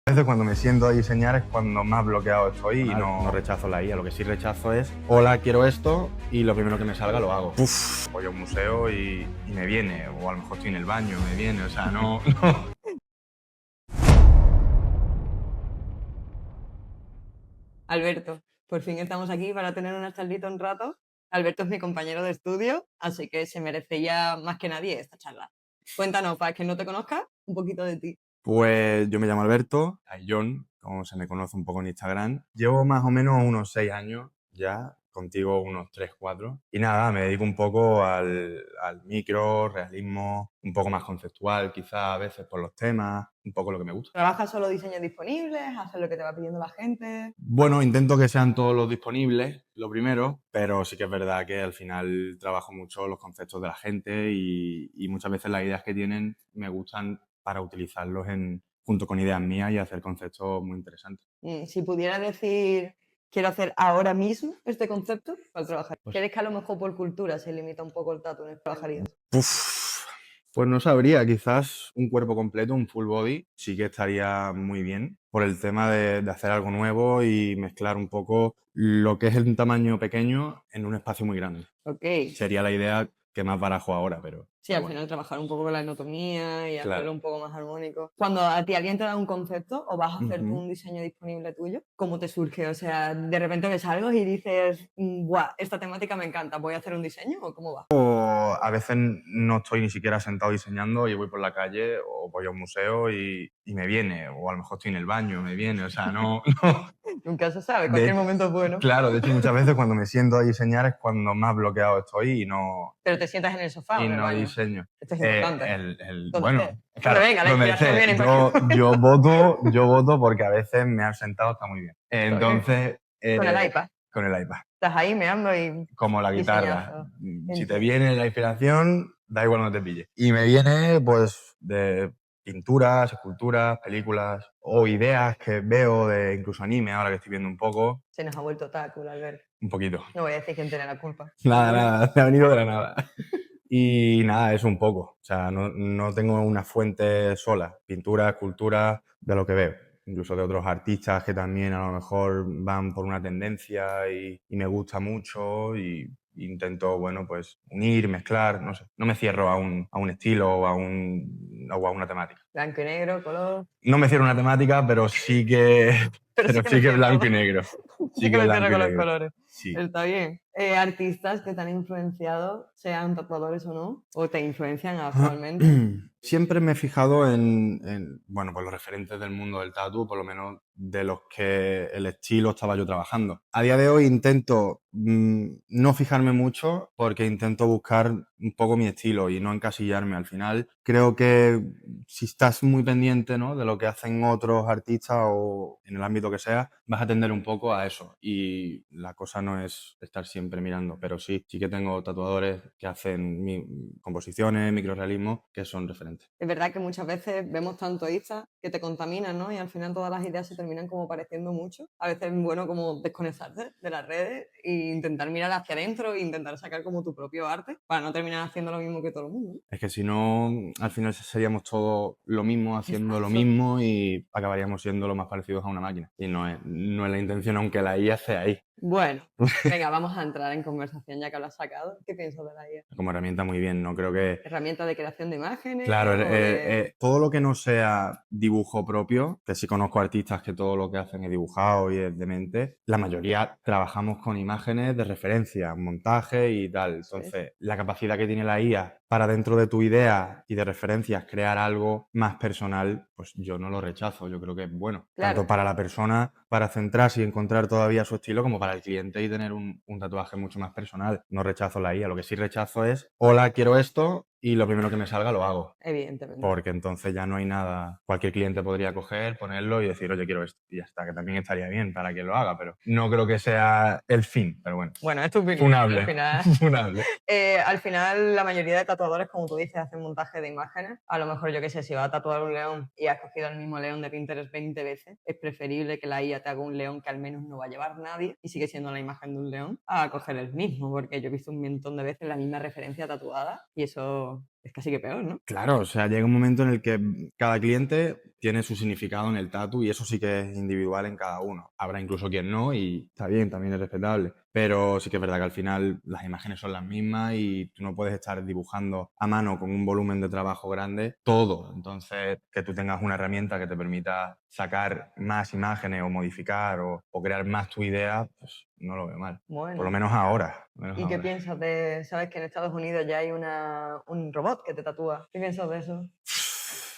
A veces cuando me siento a diseñar es cuando más bloqueado estoy y No rechazo la IA, lo que sí rechazo es, hola, quiero esto, y lo primero que me salga lo hago. voy a un museo y me viene, o a lo mejor estoy en el baño, me viene, o sea, no. Alberto, por fin estamos aquí para tener una charlita un rato. Alberto es mi compañero de estudio, así que se merece ya más que nadie esta charla. Cuéntanos, para quien no te conozca, un poquito de ti. Pues yo me llamo Alberto, John, como se me conoce un poco en Instagram. Llevo más o menos unos 6 años ya, contigo unos 3, 4. Y nada, me dedico un poco al micro, realismo, un poco más conceptual, quizá a veces por los temas, un poco lo que me gusta. ¿Trabajas solo diseños disponibles? ¿Haces lo que te va pidiendo la gente? Bueno, intento que sean todos los disponibles, lo primero, pero sí que es verdad que al final trabajo mucho los conceptos de la gente y muchas veces las ideas que tienen me gustan para utilizarlos junto con ideas mías y hacer conceptos muy interesantes. Si pudiera decir, quiero hacer ahora mismo este concepto, ¿cuál trabajarías? Pues- ¿Crees que a lo mejor por cultura se limita un poco el tatu en el que trabajarías? Pues no sabría, quizás un cuerpo completo, un full body, sí que estaría muy bien por el tema de hacer algo nuevo y mezclar un poco lo que es un tamaño pequeño en un espacio muy grande. Ok. Sería la idea que más barajo ahora, pero... Sí, al final trabajar un poco con la anatomía y Claro. hacerlo un poco más armónico. Cuando a ti alguien te da un concepto o vas a hacer tú Ujú. un diseño disponible tuyo, ¿cómo te surge? O sea, de repente ves algo y dices, ¡buah! Esta temática me encanta, ¿voy a hacer un diseño o cómo va? A veces no estoy ni siquiera sentado diseñando y voy por la calle o voy a un museo y me viene, o a lo mejor estoy en el baño, me viene, o sea, no... Nunca se sabe, De- cualquier momento es bueno. Claro, de hecho muchas veces cuando me siento a diseñar es cuando más bloqueado estoy y no, Pero te sientas en el sofá o y en el no baño. diseño. Esto es importante. Donde Bueno, esté. claro, Donde venga, la donde inspiración esté. viene cualquier Yo voto porque a veces me han sentado está muy bien. Entonces, Con el iPad. con el iPad, Estás ahí meando y como la guitarra. diseñazo. Si te Entiendo. viene la inspiración, da igual donde te pille. Y me viene, pues, de pinturas, esculturas, películas o ideas que veo de incluso anime, ahora que estoy viendo un poco, Se nos ha vuelto otaku, Albert. un poquito. No voy a decir quién tiene la culpa. Nada, me ha venido de la nada. Y nada, es un poco. O sea, no tengo una fuente sola. Pintura, escultura, de lo que veo. Incluso de otros artistas que también a lo mejor van por una tendencia y me gusta mucho y intento, bueno, pues unir, mezclar, no sé. No me cierro a un estilo o a una temática. Blanco y negro, color. No me cierro a una temática, pero sí que, Pero sí que sí me que cierro, blanco y ¿no? negro. Sí que me cierro con los negro. colores. Sí. Está bien. Artistas que te han influenciado, sean tatuadores o no, o te influencian actualmente. Siempre me he fijado bueno, pues los referentes del mundo del tatu, por lo menos de los que el estilo estaba yo trabajando. A día de hoy intento no fijarme mucho porque intento buscar un poco mi estilo y no encasillarme. Al final creo que si estás muy pendiente, ¿no?, de lo que hacen otros artistas o en el ámbito que sea, vas a tender un poco a eso. Y la cosa no es estar siempre mirando, pero sí que tengo tatuadores que hacen composiciones, microrrealismo, que son referentes. Es verdad que muchas veces vemos tanto Insta que te contaminan, ¿no? Y al final todas las ideas se terminan como pareciendo mucho. A veces es bueno como desconectarte de las redes e intentar mirar hacia adentro e intentar sacar como tu propio arte para no terminar haciendo lo mismo que todo el mundo, ¿no? Es que si no, al final seríamos todos lo mismo, haciendo lo Exacto. mismo y acabaríamos siendo lo más parecidos a una máquina. Y no es la intención, aunque la IA esté ahí. Bueno, venga, vamos a entrar en conversación ya que lo has sacado. ¿Qué piensas de la IA? Como herramienta muy bien, no creo que... ¿Herramienta de creación de imágenes? Claro, o de... todo lo que no sea dibujo propio, que sí conozco artistas que todo lo que hacen es dibujado y es de mente, la mayoría trabajamos con imágenes de referencia, montaje y tal. Entonces, la capacidad que tiene la IA para dentro de tu idea y de referencias crear algo más personal, pues yo no lo rechazo, yo creo que es bueno. Claro. Tanto para la persona, para centrarse y encontrar todavía su estilo, como para el cliente y tener un tatuaje mucho más personal. No rechazo la IA, lo que sí rechazo es, hola, quiero esto, y lo primero que me salga lo hago. Evidentemente. Porque entonces ya no hay nada. Cualquier cliente podría coger, ponerlo y decir, oye, quiero esto. Y ya está, que también estaría bien para que lo haga, pero no creo que sea el fin. Pero bueno. Bueno, es tu opinión. Funable. Al final, Funable. al final, la mayoría de tatuadores, como tú dices, hacen montaje de imágenes. A lo mejor, yo qué sé, si vas a tatuar un león y has cogido el mismo león de Pinterest 20 veces, es preferible que la IA te haga un león que al menos no va a llevar nadie y sigue siendo la imagen de un león a coger el mismo, porque yo he visto un montón de veces la misma referencia tatuada y eso es casi que peor, ¿no? Claro, o sea, llega un momento en el que cada cliente tiene su significado en el tatu y eso sí que es individual en cada uno. Habrá incluso quien no y está bien, también es respetable. Pero sí que es verdad que al final las imágenes son las mismas y tú no puedes estar dibujando a mano con un volumen de trabajo grande todo. Entonces, que tú tengas una herramienta que te permita sacar más imágenes o modificar o crear más tu idea, pues no lo veo mal. Por lo Bueno. menos ahora. por lo menos ¿Y qué ahora. piensas de, sabes que en Estados Unidos ya hay un robot que te tatúa? ¿Qué piensas de eso?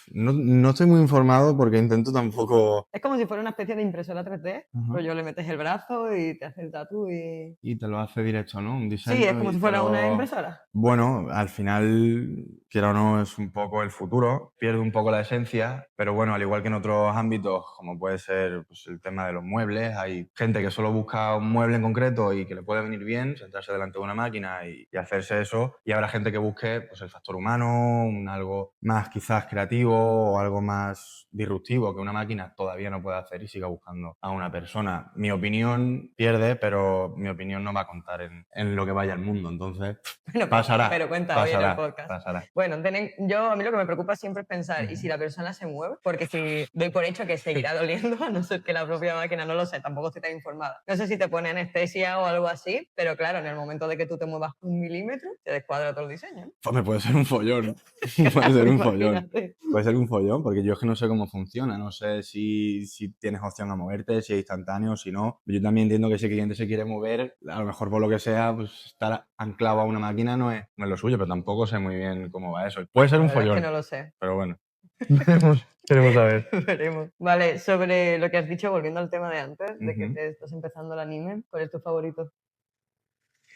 No estoy muy informado porque intento tampoco... Es como si fuera una especie de impresora 3D, Ajá. pues yo le metes el brazo y te hace el tatu y... Y te lo hace directo, ¿no? Un diseño Sí, es como y si te fuera una lo... impresora. Bueno, al final, quiera o no, es un poco el futuro, pierde un poco la esencia, pero bueno, al igual que en otros ámbitos, como puede ser pues, el tema de los muebles, hay gente que solo busca un mueble en concreto y que le puede venir bien, sentarse delante de una máquina y hacerse eso, y habrá gente que busque pues, el factor humano, algo más quizás creativo o algo más disruptivo que una máquina todavía no puede hacer y siga buscando a una persona. Mi opinión pierde, pero mi opinión no va a contar en lo que vaya al mundo, entonces... Bueno, Pasará, pero cuenta hoy en el podcast. pasará. Bueno, a mí lo que me preocupa siempre es pensar, ¿y si la persona se mueve? Porque si doy por hecho que seguirá doliendo, a no ser que la propia máquina, no lo sé, tampoco estoy tan informada. No sé si te pone anestesia o algo así, pero claro, en el momento de que tú te muevas 1 milímetro, te descuadra todo el diseño, ¿no? Pues me puede ser un follón. Puede ser un follón. Imagínate. Puede ser un follón, porque yo es que no sé cómo funciona. No sé si tienes opción a moverte, si es instantáneo, si no. Yo también entiendo que si el cliente se quiere mover, a lo mejor por lo que sea, pues estar anclado a una máquina no es lo suyo, pero tampoco sé muy bien cómo va eso. Puede ser La un verdad es follón, que no lo sé. pero bueno. Queremos saber. Veremos. Vale, sobre lo que has dicho, volviendo al tema de antes, de que Ujú. te estás empezando el anime, ¿cuál es tu favorito?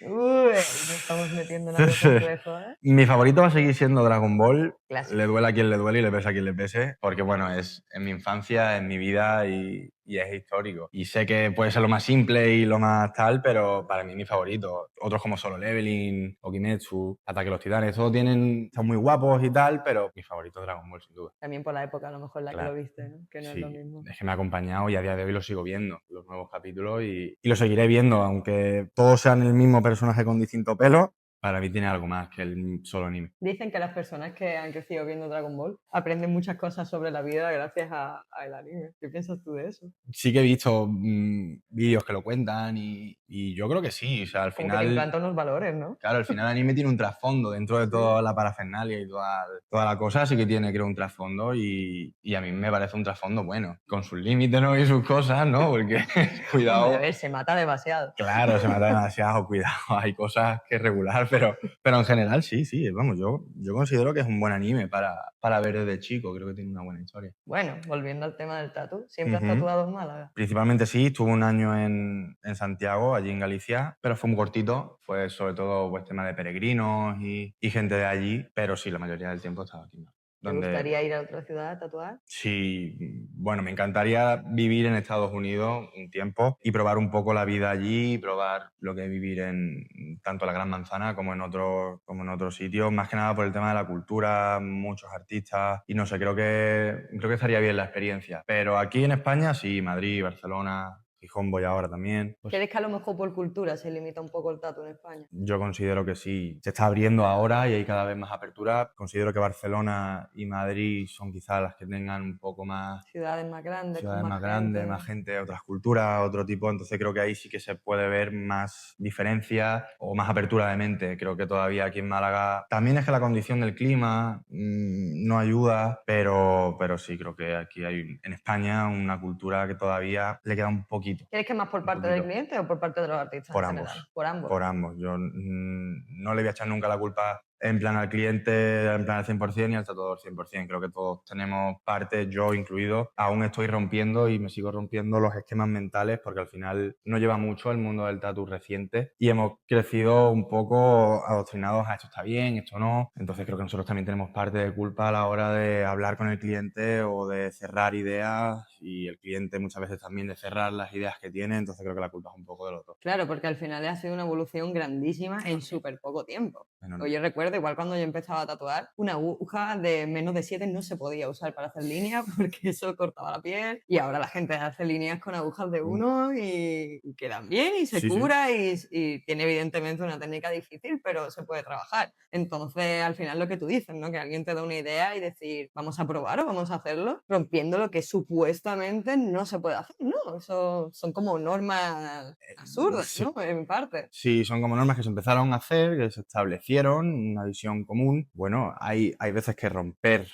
Uy, nos estamos metiendo en algo complejo, ¿eh? Mi favorito va a seguir siendo Dragon Ball. Clásico. Le duele a quien le duele y le pese a quien le pese, porque bueno, es en mi infancia, en mi vida y es histórico. Y sé que puede ser lo más simple y lo más tal, pero para mí es mi favorito. Otros como Solo Leveling, o Kimetsu, Ataque a los Titanes, todos están muy guapos y tal, pero mi favorito es Dragon Ball sin duda. También por la época, a lo mejor, en la que Claro. lo viste, ¿no? Que no es lo Sí, mismo. es que me ha acompañado y a día de hoy lo sigo viendo, los nuevos capítulos, y lo seguiré viendo, aunque todos sean el mismo personaje con distinto pelo, para mí tiene algo más que el solo anime. Dicen que las personas que han crecido viendo Dragon Ball aprenden muchas cosas sobre la vida gracias al anime. ¿Qué piensas tú de eso? Sí que he visto vídeos que lo cuentan y yo creo que sí, o sea, al Como que te final... implanta unos valores, ¿no? Claro, al final el anime tiene un trasfondo dentro de toda la parafernalia y toda la cosa, sí que tiene, creo, un trasfondo y a mí me parece un trasfondo bueno, con sus límites, ¿no? Y sus cosas, ¿no? Porque, Hombre, a cuidado, ver, se mata demasiado. claro, se mata demasiado, cuidado, hay cosas que regular, pero en general sí, vamos, yo considero que es un buen anime para ver desde chico, creo que tiene una buena historia. Bueno, volviendo al tema del tatu, ¿siempre has Ujú. tatuado en Málaga? Principalmente sí, estuve un año en Santiago, allí en Galicia, pero fue muy cortito. Fue sobre todo pues, tema de peregrinos y gente de allí, pero sí, la mayoría del tiempo estaba aquí. ¿Te Donde gustaría ir a otra ciudad a tatuar? sí, bueno, me encantaría vivir en Estados Unidos un tiempo y probar un poco la vida allí, probar lo que es vivir en tanto la Gran Manzana como en otros sitios, más que nada por el tema de la cultura, muchos artistas y no sé, creo que estaría bien la experiencia. Pero aquí en España sí, Madrid, Barcelona, Gijón voy ahora también. Pues ¿Crees que a lo mejor por cultura se limita un poco el tatu en España? yo considero que sí, se está abriendo ahora y hay cada vez más apertura. Considero que Barcelona y Madrid son quizás las que tengan un poco más Ciudades más grandes, con ciudades más más grandes, gente. más gente, otras culturas, otro tipo. Entonces creo que ahí sí que se puede ver más diferencia o más apertura de mente. Creo que todavía aquí en Málaga también es que la condición del clima no ayuda, pero sí creo que aquí hay en España una cultura que todavía le queda un poquito. ¿Crees que más por Un parte del poquito. cliente o por parte de los artistas Por en ambos. general? Por ambos. Por ambos. Yo no le voy a echar nunca la culpa en plan al cliente, en plan al 100% y al tatuador 100%. Creo que todos tenemos parte, yo incluido. Aún estoy rompiendo y me sigo rompiendo los esquemas mentales porque al final no lleva mucho el mundo del tatu reciente y hemos crecido un poco adoctrinados a esto está bien, esto no. Entonces creo que nosotros también tenemos parte de culpa a la hora de hablar con el cliente o de cerrar ideas y el cliente muchas veces también de cerrar las ideas que tiene. Entonces creo que la culpa es un poco de los dos. Claro, porque al final ha sido una evolución grandísima en súper poco tiempo. Yo recuerdo, igual cuando yo empezaba a tatuar, una aguja de menos de 7 no se podía usar para hacer líneas porque eso cortaba la piel. Y ahora la gente hace líneas con agujas de 1 y quedan bien y se Sí, sí. cura y tiene evidentemente una técnica difícil, pero se puede trabajar. Entonces, al final lo que tú dices, ¿no? Que alguien te da una idea y decir, vamos a probar o vamos a hacerlo, rompiendo lo que supuestamente no se puede hacer, ¿no? Eso son como normas absurdas, sí. ¿no? En parte. Sí, son como normas que se empezaron a hacer, que se establecieron, una visión común. Bueno, hay veces que romper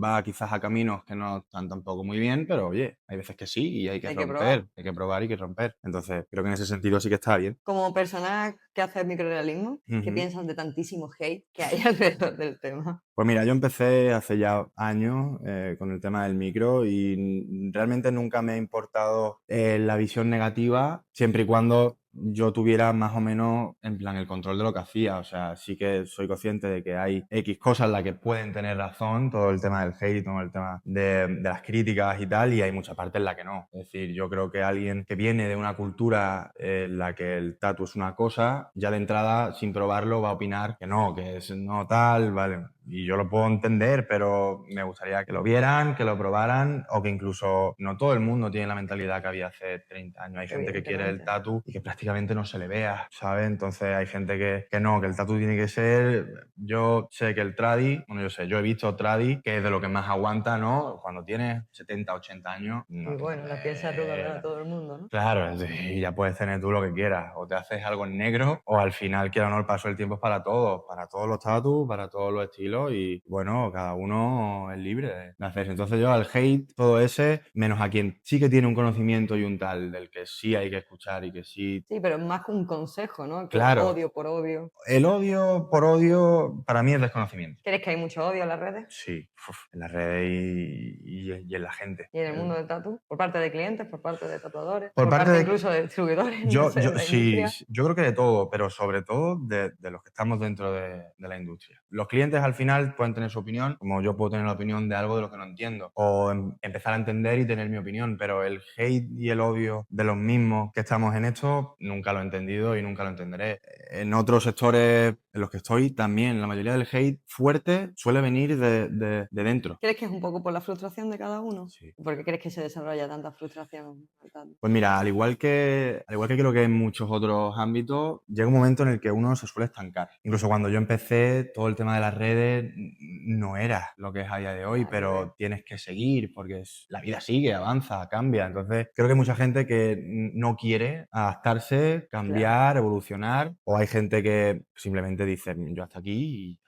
va quizás a caminos que no están tampoco muy bien, pero oye, hay veces que sí y hay que Hay que romper, probar. hay que probar y que romper. Entonces, creo que en ese sentido sí que está bien. Como persona que hace microrealismo, ¿qué Ujú. piensas de tantísimo hate que hay alrededor del tema? Pues mira, yo empecé hace ya años con el tema del micro y realmente nunca me ha importado la visión negativa, siempre y cuando yo tuviera más o menos en plan el control de lo que hacía. O sea, sí que soy consciente de que hay X cosas en las que pueden tener razón, todo el tema del hate, todo el tema de las críticas y tal, y hay mucha parte en la que no. Es decir, yo creo que alguien que viene de una cultura en la que el tatu es una cosa, ya de entrada, sin probarlo, va a opinar que no, que es no tal, vale. Y yo lo puedo entender, pero me gustaría que lo vieran, que lo probaran, o que incluso no todo el mundo tiene la mentalidad que había hace 30 años. Hay gente que quiere el Evidentemente. tatu y que prácticamente no se le vea, ¿sabes? Entonces hay gente que no, que el tatu tiene que ser... Yo sé que el tradi, bueno, yo he visto tradi, que es de lo que más aguanta, ¿no? Cuando tienes 70, 80 años, no Y te bueno, la piel se arruga puedes... para todo el mundo, ¿no? Claro, y ya puedes tener tú lo que quieras. O te haces algo en negro, o al final, quiera o no, el paso del tiempo es para todos los tatus, para todos los estilos, y bueno, cada uno es libre de hacerse. Entonces yo al hate, todo ese, menos a quien sí que tiene un conocimiento y un tal, del que sí hay que escuchar y que sí... Sí, pero es más que un consejo, ¿no? Que Claro, odio por odio. el odio por odio para mí es desconocimiento. ¿Crees que hay mucho odio en las redes Sí, en las redes y en la gente. y en el mundo del tatu? Por parte de clientes, por parte de tatuadores, Por por parte parte de... incluso de distribuidores, no sé, de la Sí, industria. yo creo que de todo, pero sobre todo de los que estamos dentro de la industria. Los clientes al final pueden tener su opinión, como yo puedo tener la opinión de algo de lo que no entiendo, o empezar a entender y tener mi opinión, pero el hate y el odio de los mismos que estamos en esto, nunca lo he entendido y nunca lo entenderé. En otros sectores en los que estoy, también la mayoría del hate fuerte suele venir de dentro. ¿Crees que es un poco por la frustración de cada uno? Sí. ¿Por qué crees que se desarrolla tanta frustración? al tatu? Pues mira, al igual que creo que en muchos otros ámbitos, llega un momento en el que uno se suele estancar. Incluso cuando yo empecé, todo el tema de las redes no era lo que es a día de hoy, Nada que ver. pero tienes que seguir porque la vida sigue, avanza, cambia. Entonces, creo que hay mucha gente que no quiere adaptarse, cambiar, evolucionar, o hay gente que simplemente dice, yo hasta aquí y...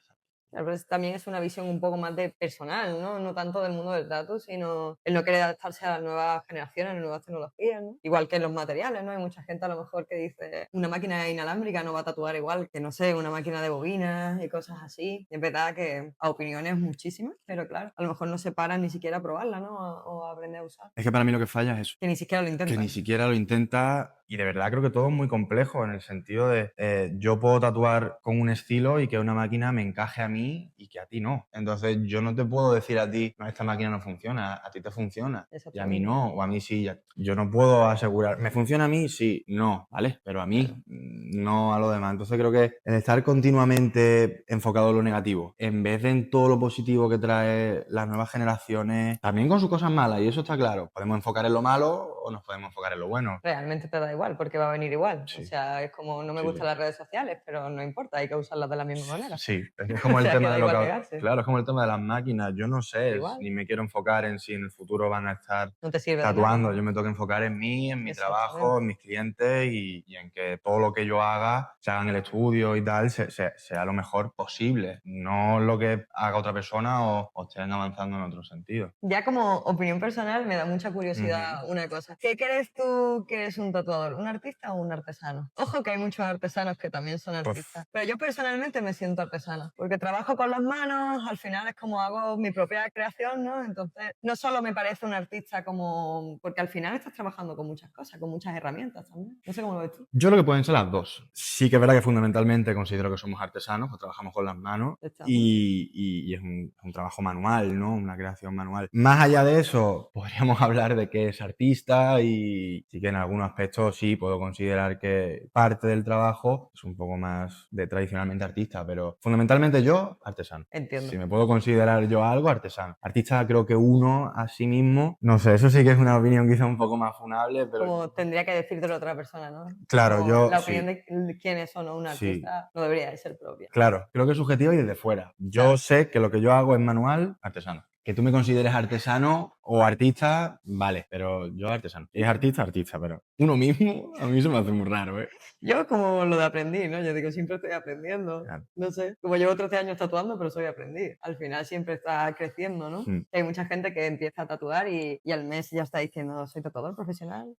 Claro, pero también es una visión un poco más de personal, ¿no? No tanto del mundo del tatu, sino el no querer adaptarse a las nuevas generaciones, a las nuevas tecnologías, ¿no? Igual que los materiales, ¿no? Hay mucha gente a lo mejor que dice una máquina inalámbrica no va a tatuar igual que, no sé, una máquina de bobinas y cosas así. Y es verdad que a opiniones muchísimas, pero claro, a lo mejor no se paran ni siquiera a probarla, ¿no? O a aprender a usar. Es que para mí lo que falla es eso. Que ni siquiera lo Que intentan. ni siquiera lo intenta y de verdad creo que todo es muy complejo en el sentido de yo puedo tatuar con un estilo y que una máquina me encaje a mí y que a ti no. Entonces yo no te puedo decir a ti, no, esta máquina no funciona, a ti te funciona y a mí no, o a mí sí. Yo no puedo asegurar, ¿me funciona a mí? Sí, no, ¿vale? Pero a mí no a lo demás. Entonces creo que el estar continuamente enfocado en lo negativo, en vez de en todo lo positivo que trae las nuevas generaciones, también con sus cosas malas, y eso está claro. Podemos enfocar en lo malo o nos podemos enfocar en lo bueno. Realmente te da igual, porque va a venir igual. Sí. O sea, es como, no me Sí, gustan sí. las redes sociales, pero no importa, hay que usarlas de la misma manera. Sí, es como O el sea, que tema da de lo igual que... pegarse. Claro, es como el tema de las máquinas. Yo no sé, Igual. ni me quiero enfocar en si en el futuro van a estar No te sirve de tatuando. nada. Yo me tengo que enfocar en mí, en mi trabajo, Exactamente. en mis clientes y en que todo lo que yo haga, se haga en el estudio y tal, sea lo mejor posible. No lo que haga otra persona o estén avanzando en otro sentido. Ya como opinión personal me da mucha curiosidad una cosa. ¿Qué crees tú que es un tatuador? ¿Un artista o un artesano? Ojo que hay muchos artesanos que también son artistas. Pero yo personalmente me siento artesana. Porque trabajo con las manos, al final es como hago mi propia creación, ¿no? Entonces, no solo me parece un artista como... Porque al final estás trabajando con muchas cosas, con muchas herramientas también. No sé cómo lo ves tú. Yo creo que pueden ser las dos. Sí que es verdad que fundamentalmente considero que somos artesanos, que trabajamos con las manos Estamos. y es un trabajo manual, ¿no? Una creación manual. Más allá de eso, podríamos hablar de qué es artista, gusta y sí que en algunos aspectos sí puedo considerar que parte del trabajo es un poco más de tradicionalmente artista, pero fundamentalmente yo, artesano. Entiendo. Si me puedo considerar yo algo, artesano. Artista creo que uno a sí mismo, no sé, eso sí que es una opinión quizá un poco más funable, pero Como tendría que decírtelo otra persona, ¿no? claro, Como yo la sí, opinión de quién es o no un sí. artista no debería de ser propia. Claro, creo que es subjetivo y desde fuera. Yo Claro. sé que lo que yo hago es manual, artesano. Que tú me consideres artesano o artista, vale, pero yo artesano. Si es artista, artista, pero uno mismo a mí se me hace muy raro, ¿eh? Yo como lo de aprendiz, ¿no? Yo digo, siempre estoy aprendiendo. Claro. No sé, como llevo 13 años tatuando, pero soy aprendiz. Al final siempre está creciendo, ¿no? Mm. Hay mucha gente que empieza a tatuar y al mes ya está diciendo, soy tatuador profesional.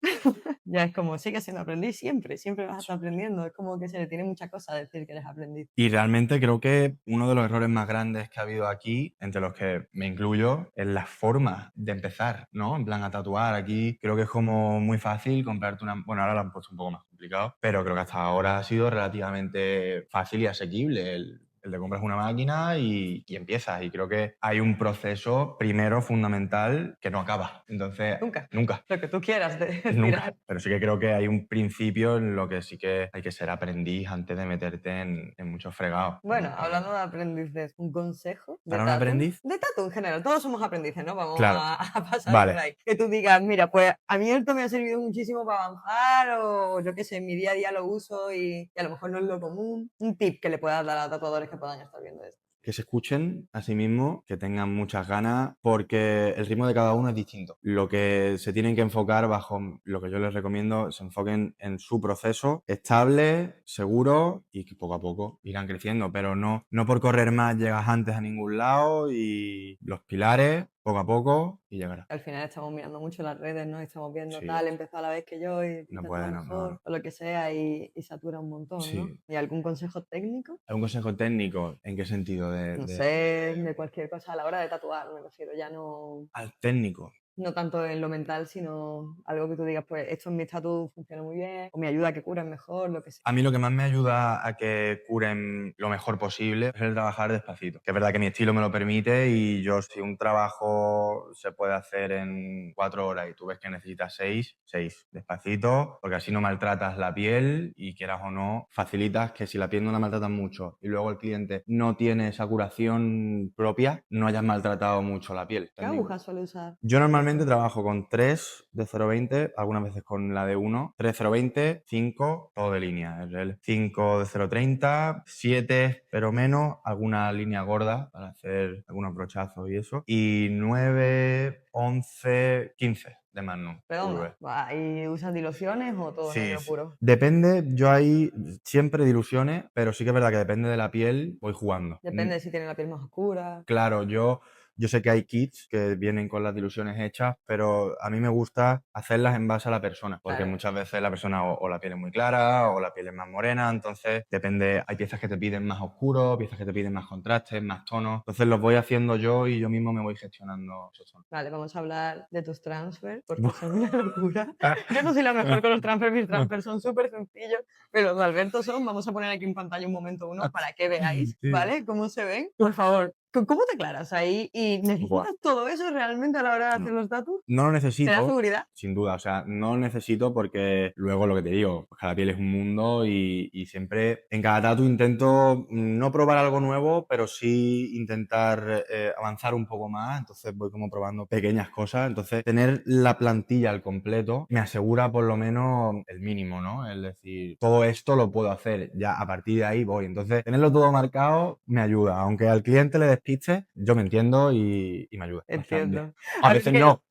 Ya es como, sigue siendo aprendiz siempre, siempre vas a estar aprendiendo. Es como que se le tiene mucha cosa a decir que eres aprendiz. Y realmente creo que uno de los errores más grandes que ha habido aquí, entre los que me incluyo, es la forma de empezar, ¿no? En plan, a tatuar. Aquí creo que es como muy fácil comprarte una... Bueno, ahora lo han puesto un poco más complicado, pero creo que hasta ahora ha sido relativamente fácil y asequible el de compras una máquina y empiezas. Y creo que hay un proceso primero fundamental que no acaba. Entonces, Nunca. nunca. Lo que tú quieras de Nunca, tirar. pero sí que creo que hay un principio en lo que sí que hay que ser aprendiz antes de meterte en muchos fregados. Bueno, hablando de aprendices, ¿un consejo de ¿Para un tatu? aprendiz? De tatu en general, todos somos aprendices, ¿no? Vamos Claro. a pasar Vale. por ahí. Que tú digas, mira, pues a mí esto me ha servido muchísimo para avanzar o yo qué sé, en mi día a día lo uso y a lo mejor no es lo común. Un tip que le puedas dar a tatuadores que puedan estar viendo esto. Que se escuchen a sí mismos, que tengan muchas ganas, porque el ritmo de cada uno es distinto. Lo que se tienen que enfocar bajo lo que yo les recomiendo, se enfoquen en su proceso estable, seguro y que poco a poco irán creciendo, pero no por correr más llegas antes a ningún lado y los pilares poco a poco y llegará. Al final estamos mirando mucho las redes, ¿no? Estamos viendo Sí. tal, empezó a la vez que yo y No tatúa puede, no, mejor no. o lo que sea y satura un montón, ¿no? Sí. ¿Y algún consejo técnico? ¿Algún consejo técnico? ¿En qué sentido? No De- sé, de cualquier cosa a la hora de tatuar, me refiero, ya no... Al técnico. No tanto en lo mental, sino algo que tú digas, pues esto en mis tatu funciona muy bien, o me ayuda a que curen mejor, lo que sea. A mí lo que más me ayuda a que curen lo mejor posible es el trabajar despacito. Que es verdad que mi estilo me lo permite y yo si un trabajo se puede hacer en 4 horas y tú ves que necesitas 6, 6 despacito, porque así no maltratas la piel y quieras o no, facilitas que si la piel no la maltratas mucho y luego el cliente no tiene esa curación propia, no hayas maltratado mucho la piel. ¿Qué aguja suele usar? Yo normalmente trabajo con 3 de 0,20, algunas veces con la de 1, 3 0,20, 5, todo de línea. El 5 de 0,30, 7 pero menos, alguna línea gorda para hacer algunos brochazos y eso. Y 9, 11, 15 de Magnum. Redonda. Va, ¿y usas diluciones o todo Sí, negro sí. puro? Depende, yo ahí siempre diluciones, pero sí que es verdad que depende de la piel, voy jugando. Depende de si tiene la piel más oscura. Claro, yo sé que hay kits que vienen con las diluciones hechas, pero a mí me gusta hacerlas en base a la persona, porque Claro. muchas veces la persona o la piel es muy clara o la piel es más morena, entonces depende, hay piezas que te piden más oscuro, piezas que te piden más contrastes, más tonos, entonces los voy haciendo yo y yo mismo me voy gestionando esos tonos. Vale, vamos a hablar de tus transfers, porque son una locura. Yo no soy la mejor con los transfers, mis transfers son súper sencillos, pero los de Alberto son, vamos a poner aquí en pantalla un momento uno para que veáis, Sí. ¿vale? Cómo se ven. Por favor, ¿cómo te aclaras ahí? ¿Y necesitas Buah. todo eso realmente a la hora de hacer los tatus? No lo ¿Te da necesito, seguridad? sin duda, o sea, no lo necesito porque luego lo que te digo, pues cada piel es un mundo y siempre en cada tatu intento no probar algo nuevo, pero sí intentar avanzar un poco más, entonces voy como probando pequeñas cosas, entonces tener la plantilla al completo me asegura por lo menos el mínimo, ¿no? Es decir, todo esto lo puedo hacer, ya a partir de ahí voy, entonces tenerlo todo marcado me ayuda, aunque al cliente le despiste, yo me entiendo y me ayuda. Entiendo. Bastante. A veces no.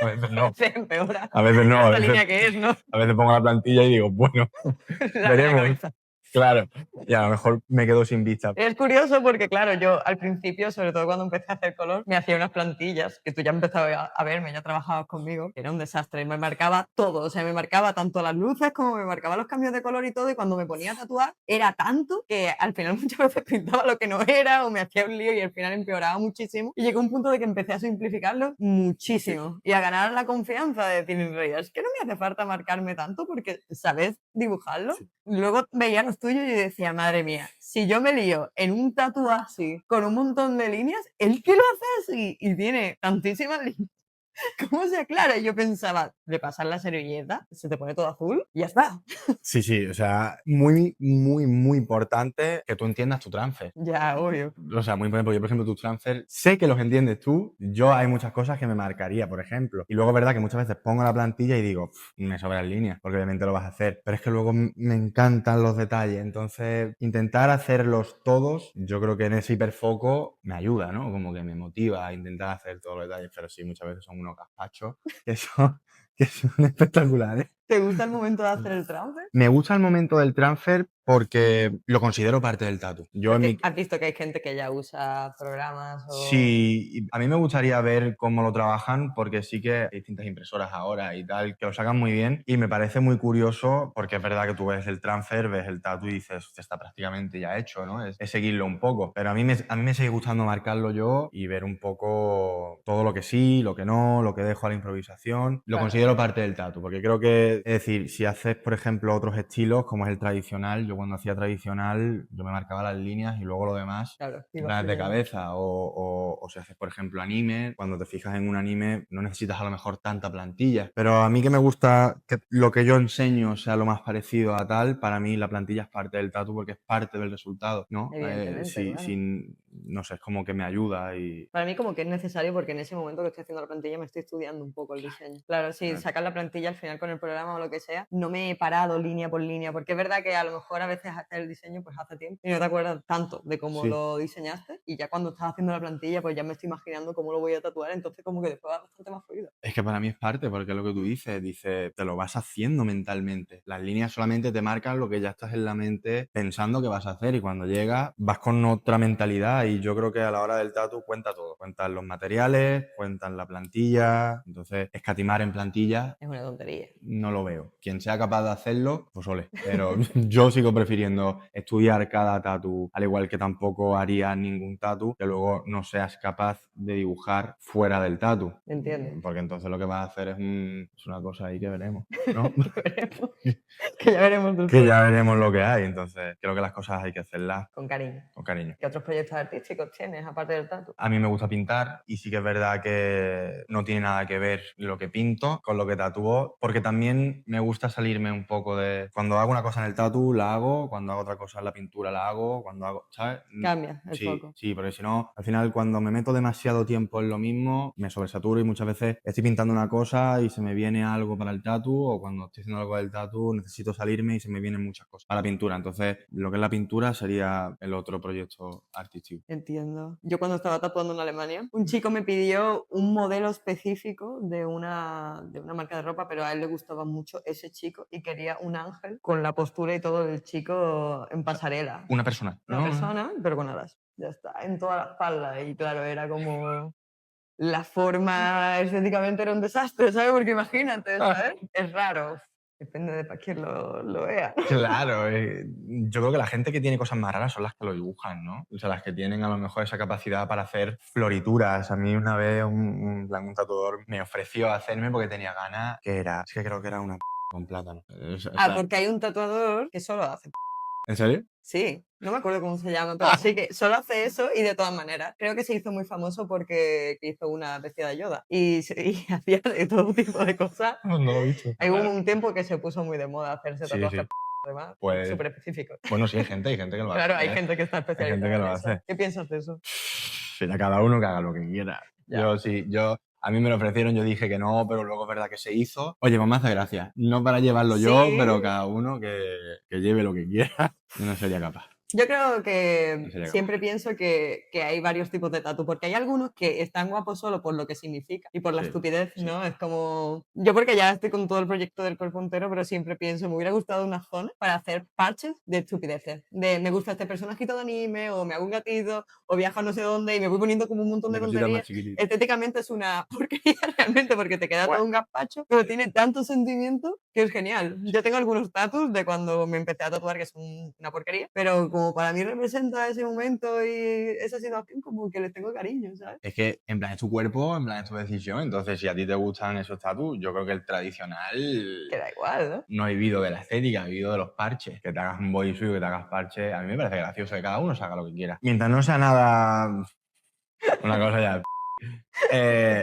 A veces no. Se empeora. A veces no. La línea que es, ¿no? A veces pongo la plantilla y digo, bueno, La veremos. cabeza. Claro. Y a lo mejor me quedo sin vista. Es curioso porque, claro, yo al principio, sobre todo cuando empecé a hacer color, me hacía unas plantillas, que tú ya empezabas a verme, ya trabajabas conmigo, que era un desastre, me marcaba todo, o sea, me marcaba tanto las luces como me marcaba los cambios de color y todo, y cuando me ponía a tatuar era tanto que al final muchas veces pintaba lo que no era o me hacía un lío y al final empeoraba muchísimo, y llegó un punto de que empecé a simplificarlo muchísimo y a ganar la confianza de decir, en realidad, es que no me hace falta marcarme tanto porque sabes dibujarlo. Sí. Luego veía los tuyos y decía, madre mía, si yo me lío en un tatu así, con un montón de líneas, ¿él qué lo hace así? Y tiene tantísimas líneas. ¿Cómo se aclara? Y yo pensaba, le pasas la servilleta, se te pone todo azul y ya está. Sí, sí, o sea, muy, muy, muy importante que tú entiendas tu transfer. Ya, obvio. O sea, muy importante, porque yo, por ejemplo, tus transfer, sé que los entiendes tú, yo hay muchas cosas que me marcaría, por ejemplo. Y luego es verdad que muchas veces pongo la plantilla y digo, me sobran líneas, porque obviamente lo vas a hacer. Pero es que luego me encantan los detalles, entonces intentar hacerlos todos, yo creo que en ese hiperfoco me ayuda, ¿no? Como que me motiva a intentar hacer todos los detalles, pero sí, muchas veces son unos gazpachos que son espectaculares. ¿Te gusta el momento de hacer el transfer? Me gusta el momento del transfer porque lo considero parte del tatu. Yo en mi... Porque has visto que hay gente que ya usa programas o... Sí, a mí me gustaría ver cómo lo trabajan porque sí que hay distintas impresoras ahora y tal que lo sacan muy bien y me parece muy curioso porque es verdad que tú ves el transfer, ves el tatu y dices, "Hostia, está prácticamente ya hecho, ¿no? Es seguirlo un poco". Pero a mí me sigue gustando marcarlo yo y ver un poco todo lo que sí, lo que no, lo que dejo a la improvisación. Lo Claro. considero parte del tatu porque creo que, es decir, si haces, por ejemplo, otros estilos como es el tradicional, yo cuando hacía tradicional yo me marcaba las líneas y luego lo demás Claro, vas de cabeza o si haces, por ejemplo, anime, cuando te fijas en un anime no necesitas a lo mejor tanta plantilla. Pero a mí que me gusta que lo que yo enseño sea lo más parecido a tal, para mí la plantilla es parte del tatu porque es parte del resultado, ¿no? Evidentemente, claro. No sé, es como que me ayuda y... Para mí como que es necesario porque en ese momento que estoy haciendo la plantilla me estoy estudiando un poco el diseño. Claro, si Claro. sacas la plantilla al final con el programa o lo que sea, no me he parado línea por línea, porque es verdad que a lo mejor a veces hacer el diseño pues hace tiempo y no te acuerdas tanto de cómo Sí. lo diseñaste y ya cuando estás haciendo la plantilla pues ya me estoy imaginando cómo lo voy a tatuar, entonces como que después va bastante más fluido. Es que para mí es parte, porque es lo que tú dices, te lo vas haciendo mentalmente. Las líneas solamente te marcan lo que ya estás en la mente pensando que vas a hacer y cuando llegas vas con otra mentalidad y yo creo que a la hora del tatu cuenta todo. Cuentan los materiales, cuentan la plantilla, entonces escatimar en plantilla Es una tontería. no lo veo. Quien sea capaz de hacerlo, pues ole. Pero yo sigo prefiriendo estudiar cada tatu, al igual que tampoco haría ningún tatu que luego no seas capaz de dibujar fuera del tatu. Entiendo. Porque entonces lo que vas a hacer es una cosa ahí que veremos, ¿no? Que ya veremos después. Que ya veremos lo que hay. Entonces creo que las cosas hay que hacerlas Con cariño. con cariño. ¿Qué otros proyectos artísticos tienes aparte del tatu? A mí me gusta pintar y sí que es verdad que no tiene nada que ver lo que pinto con lo que tatúo, porque también me gusta salirme un poco de... Cuando hago una cosa en el tatu, la hago, cuando hago otra cosa en la pintura, la hago, cuando hago... ¿Sabes? Cambia el Sí, foco. sí, porque si no, al final cuando me meto demasiado tiempo en lo mismo, me sobresaturo y muchas veces estoy pintando una cosa y se me viene algo para el tatu o cuando estoy haciendo algo del tatu necesito salirme y se me vienen muchas cosas para la pintura. Entonces, lo que es la pintura sería el otro proyecto artístico. Entiendo. Yo cuando estaba tatuando en Alemania, un chico me pidió un modelo específico de una marca de ropa, pero a él le gustaba mucho ese chico y quería un ángel con la postura y todo del chico en pasarela. Una persona, Una ¿no? persona, pero con alas. Ya está, en toda la espalda. Y claro, era como... La forma estéticamente era un desastre, ¿sabes? Porque imagínate, ¿sabes? Es raro. Depende de para quién lo vea. Claro, yo creo que la gente que tiene cosas más raras son las que lo dibujan, ¿no? O sea, las que tienen a lo mejor esa capacidad para hacer florituras. A mí una vez un tatuador me ofreció hacerme porque tenía ganas, es que creo que era una con plátano. Porque hay un tatuador que solo hace... ¿En serio? Sí, no me acuerdo cómo se llama, pero sí que solo hace eso y de todas maneras. Creo que se hizo muy famoso porque hizo una bestia de Yoda y hacía de todo tipo de cosas. No lo he visto. Hay un tiempo que se puso muy de moda hacerse Sí, tatuajes sí. además, Pues- súper específicos. Bueno, sí, hay gente que lo Claro, hace. hay gente que está gente especializada que lo en eso. hace. ¿Qué piensas de eso? Será cada uno que haga lo que quiera. Ya. A mí me lo ofrecieron, yo dije que no, pero luego es verdad que se hizo. Oye, pues me hace gracia. No para llevarlo yo, Sí. pero cada uno que lleve lo que quiera. Yo no sería capaz. Yo creo que No sería siempre pienso que hay varios tipos de tatu, porque hay algunos que están guapos solo por lo que significa y por la Sí, estupidez, sí. ¿no? Es como... Yo porque ya estoy con todo el proyecto del cuerpo entero, pero siempre pienso, me hubiera gustado una zona para hacer parches de estupideces. De me gusta este personajito de anime, o me hago un gatito, o viajo a no sé dónde y me voy poniendo como un montón de cositas más tonterías. chiquititas. Estéticamente es una porquería realmente porque te queda todo un gazpacho, pero tiene tanto sentimiento que es genial. Yo tengo algunos tatus de cuando me empecé a tatuar que son una porquería, pero como para mí representa ese momento y esa situación, como que les tengo cariño, ¿sabes? Es que, en plan, es tu cuerpo, en plan, es tu decisión. Entonces, si a ti te gustan esos tatus, yo creo que el tradicional Que da igual, ¿no? no he vivido de la estética, he vivido de los parches. Que te hagas un bodysuit, que te hagas parches. A mí me parece gracioso que cada uno se haga lo que quiera. Mientras no sea nada... Una cosa ya...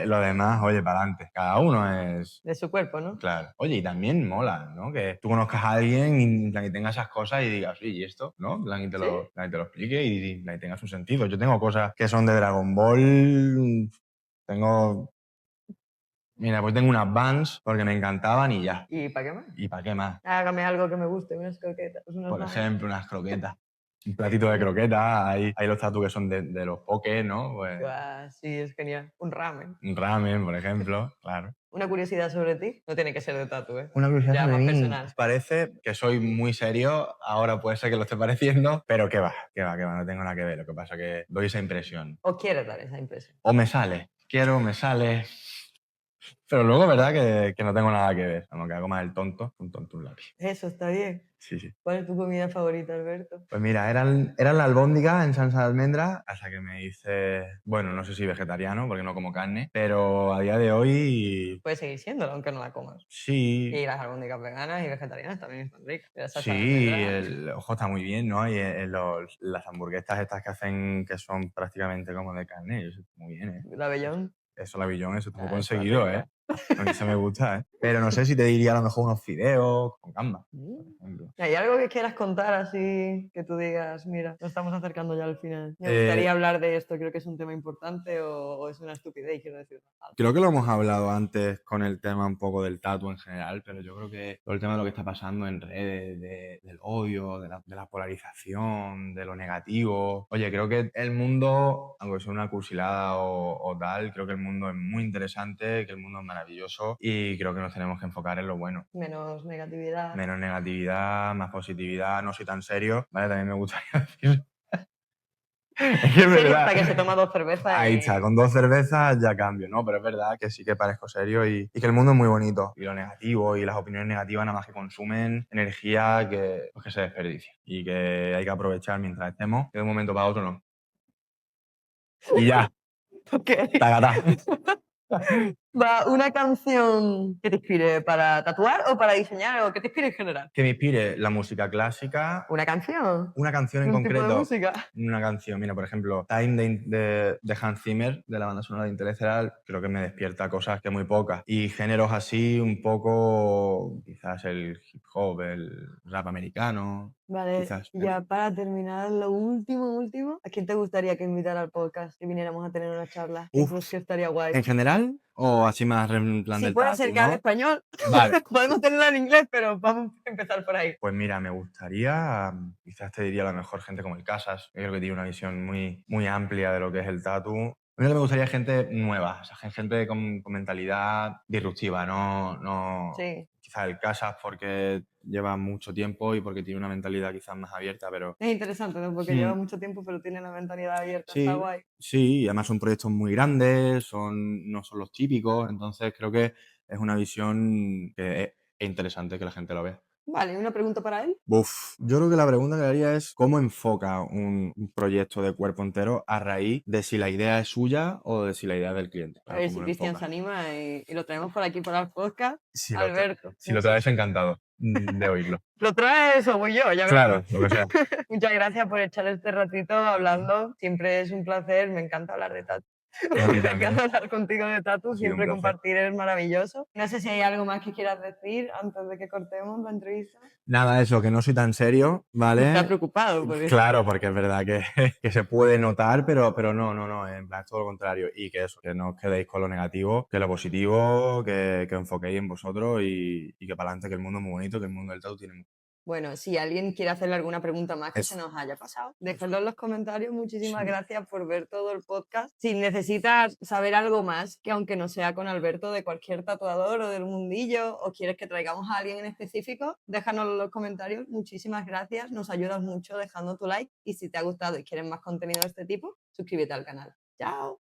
Lo demás, oye, para adelante. Cada uno es... De su cuerpo, ¿no? Claro. Oye, y también mola, ¿no? Que tú conozcas a alguien y en plan, que tenga esas cosas y digas, oye, ¿y esto? ¿No? En plan, y te lo, ¿Sí? en plan, y te lo explique y en plan, y tenga su sentido. Yo tengo cosas que son de Dragon Ball, tengo... Mira, pues tengo unas Vans porque me encantaban y ya. ¿Y para qué más? ¿Y para qué más? Hágame algo que me guste, unas croquetas, unos Por nuggets. ejemplo, unas croquetas. Un platito de croquetas, hay los tatu que son de los pokés, ¿no? Pues Guau, sí, es genial. Un ramen. un ramen, por ejemplo, claro. Una curiosidad sobre ti. No tiene que ser de tatu, ¿eh? Una curiosidad Ya sobre más mí. personal. Parece que soy muy serio, ahora puede ser que lo esté pareciendo, pero que va, no tengo nada que ver. Lo que pasa es que doy esa impresión. ¿O quieres dar esa impresión? O me sale, quiero, me sale. Pero luego, verdad, que no tengo nada que ver. Como que hago más el tonto, un tonto, un lápiz. Eso está bien. Sí, sí. ¿Cuál es tu comida favorita, Alberto? Pues mira, eran la albóndiga en salsa de almendra, hasta que me hice, bueno, no sé si vegetariano, porque no como carne, pero a día de hoy Puedes seguir siéndolo, aunque no la comas. sí, Y las albóndigas veganas y vegetarianas también están ricas. Y la salsa de sí, almendra. el ojo está muy bien, ¿no? Y las hamburguesas estas que hacen, que son prácticamente como de carne, eso está muy bien, ¿eh? La Bellón. Eso, la Billón, eso está muy Ah, está conseguido, rica. ¿eh? A mí se me gusta, ¿eh? Pero no sé si te diría a lo mejor unos fideos con gambas, por ejemplo. ¿Hay algo que quieras contar así que tú digas, mira, nos estamos acercando ya al final? Me Eh, gustaría hablar de esto, creo que es un tema importante o es una estupidez, quiero decir. Creo que lo hemos hablado antes con el tema un poco del tatu en general, pero yo creo que todo el tema de lo que está pasando en redes, del odio, de la polarización, de lo negativo. Oye, creo que el mundo, aunque sea una cursilada o tal, creo que el mundo es muy interesante, que el mundo es maravilloso y creo que nos tenemos que enfocar en lo bueno. Menos negatividad. Menos negatividad, más positividad, no soy tan serio, ¿vale? También me gustaría decir... Es que es Serio, verdad. hasta que se toma 2 cervezas Ahí y... está, con 2 cervezas ya cambio, ¿no? Pero es verdad que sí que parezco serio y que el mundo es muy bonito. Y lo negativo y las opiniones negativas nada más que consumen energía que, pues, que se desperdicia. Y que hay que aprovechar mientras estemos, que de un momento para otro no. Y ya, Ok. tagatá. Va, una canción que te inspire para tatuar o para diseñar o que te inspire en general. Que me inspire la música clásica. Una canción. Una canción en Un tipo de concreto. música. Una canción, mira, por ejemplo, Time de Hans Zimmer, de la banda sonora de Interestelar, creo que me despierta cosas que muy pocas. Y géneros así, un poco, quizás el hip hop, el rap americano, Vale, quizás. ya para terminar, lo último, ¿a quién te gustaría que invitara al podcast? Que viniéramos a tener una charla. ¿Qué Uf. crees que estaría guay? ¿En general o así más en plan Si del puede tatu, ser que hable no? español, Vale. podemos tenerla en inglés, pero vamos a empezar por ahí. Pues mira, me gustaría, quizás te diría a lo mejor gente como el Casas, que creo que tiene una visión muy, muy amplia de lo que es el tatu. A mí lo que me gustaría es gente nueva, o sea, gente con mentalidad disruptiva, no Sí, quizás el Casas porque lleva mucho tiempo y porque tiene una mentalidad quizás más abierta, pero es interesante, ¿no? Porque lleva mucho tiempo, pero tiene la mentalidad abierta. Está sí, guay. sí, y además son proyectos muy grandes, no son los típicos, entonces creo que es una visión que es interesante que la gente lo vea. Vale, una pregunta para él. Uf, yo creo que la pregunta que haría es cómo enfoca un proyecto de cuerpo entero a raíz de si la idea es suya o de si la idea es del cliente. A ver ¿Cómo si lo Cristian enfoca? se anima y lo traemos por aquí para el podcast. Si Alberto. lo traes, encantado de oírlo. ¿Lo traes o voy yo? Ya Claro, veremos. lo que sea. Muchas gracias por echar este ratito hablando. Siempre es un placer, me encanta hablar de tatu. A mí Me también. encanta hablar contigo de tatu, Ha sido un siempre placer. compartir es maravilloso. No sé si hay algo más que quieras decir antes de que cortemos la entrevista. Nada, eso, que no soy tan serio, ¿vale? Estás preocupado por eso. Claro, porque es verdad que se puede notar, pero no, en plan, es todo lo contrario. Y que eso, que no os quedéis con lo negativo, que lo positivo, que os enfoquéis en vosotros y que para adelante, que el mundo es muy bonito, que el mundo del tatu tiene mucho. Bueno, si alguien quiere hacerle alguna pregunta más que Eso. se nos haya pasado, déjenlo en los comentarios. Muchísimas Sí. gracias por ver todo el podcast. Si necesitas saber algo más, que aunque no sea con Alberto, de cualquier tatuador o del mundillo, o quieres que traigamos a alguien en específico, déjanoslo en los comentarios. Muchísimas gracias, nos ayudas mucho dejando tu like. Y si te ha gustado y quieres más contenido de este tipo, suscríbete al canal. ¡Chao!